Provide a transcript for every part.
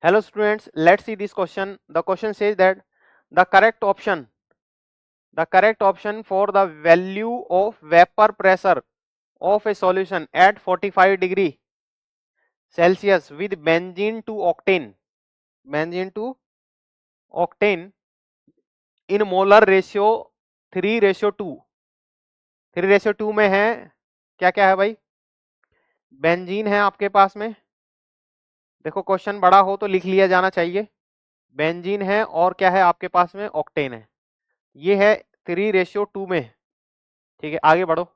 Hello students, let's see this question. The question says that the correct option for the value of vapor pressure of a solution at 45 degree Celsius with benzene to octane in molar ratio 3:2 3:2 में है। क्या क्या है भाई? Benzene है आपके पास में, देखो क्वेश्चन बड़ा हो तो लिख लिया जाना चाहिए। बेंजीन है और क्या है आपके पास में? ऑक्टेन है। ये है 3:2 में। ठीक है, आगे बढ़ो।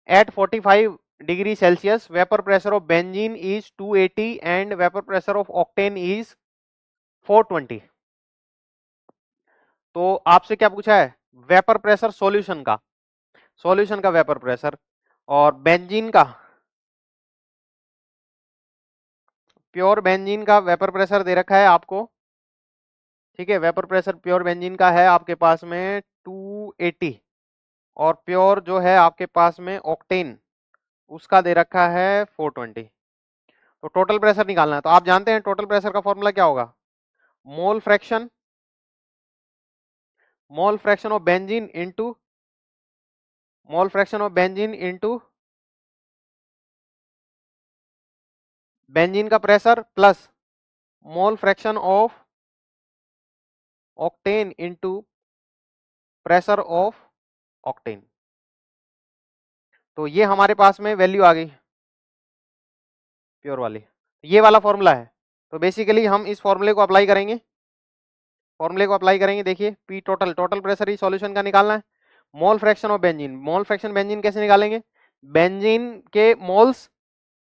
At 45 degree Celsius vapour pressure of benzene is 280 and vapour pressure of octane is 420। तो आपसे क्या पूछा है? वेपर प्रेशर सॉल्यूशन का वेपर प्रेशर, और बेंजीन का, प्योर बेंजीन का वेपर प्रेशर दे रखा है आपको। ठीक है, वेपर प्रेशर प्योर बेंजीन का है आपके पास में 280, और प्योर जो है आपके पास में ऑक्टेन उसका दे रखा है 420। तो टोटल प्रेशर निकालना है। तो आप जानते हैं टोटल प्रेशर का फॉर्मूला क्या होगा? Mole fraction of benzene into benzene का pressure plus mole fraction of octane into pressure of octane. तो ये हमारे पास में वैल्यू आ गई प्योर वाली, ये वाला फॉर्मूला है। तो बेसिकली हम इस फॉर्मूले को अप्लाई करेंगे, देखिए पी टोटल प्रेशर ही सॉल्यूशन का निकालना है। मोल फ्रैक्शन ऑफ बेंजीन कैसे निकालेंगे? बेंजीन के moles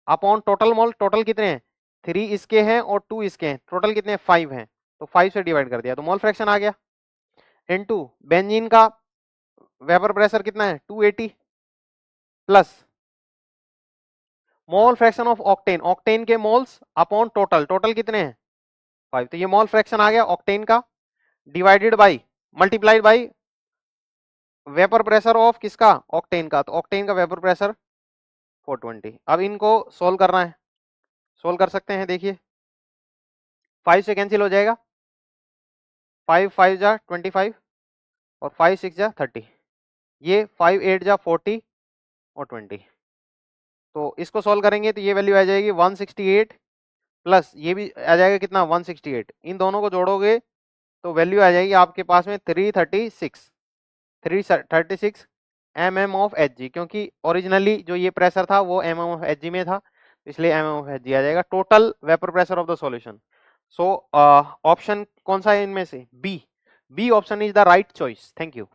upon total mole. Total कितने हैं? 3 इसके हैं और 2 इसके हैं, टोटल कितने हैं? 5 हैं। तो 5 से डिवाइड कर दिया तो मोल फ्रैक्शन आ गया, इनटू बेंजीन का वेपर प्रेशर कितना है? 280 plus mole fraction of octane के मोल्स अपॉन टोटल कितने हैं? 5। तो ये मोल फ्रैक्शन आ गया ऑक्टेन का, divided by multiplied by vapour pressure of किसका? ऑक्टेन का। तो ऑक्टेन का वेपर प्रेशर 420। अब इनको सोल्व करना है, सोल्व कर सकते हैं। देखिए 5 से कैंसिल हो जाएगा, 5 5 जा 25 और 5 6 जा 30, ये 5 8 जा 40 और 20। तो इसको सोल्व करेंगे तो ये वैल्यू आ जाएगी 168 प्लस ये भी आ जाएगा कितना? 168। इन दोनों को जोड़ोगे तो वैल्यू आ जाएगी आपके पास में 336 mm ऑफ Hg, क्योंकि ओरिजिनली जो ये प्रेशर था वो mm ऑफ Hg में था, इसलिए mm ऑफ Hg आ जाएगा total vapour pressure of the solution. So option कौन सा है इनमें से? B option is the right choice. Thank you.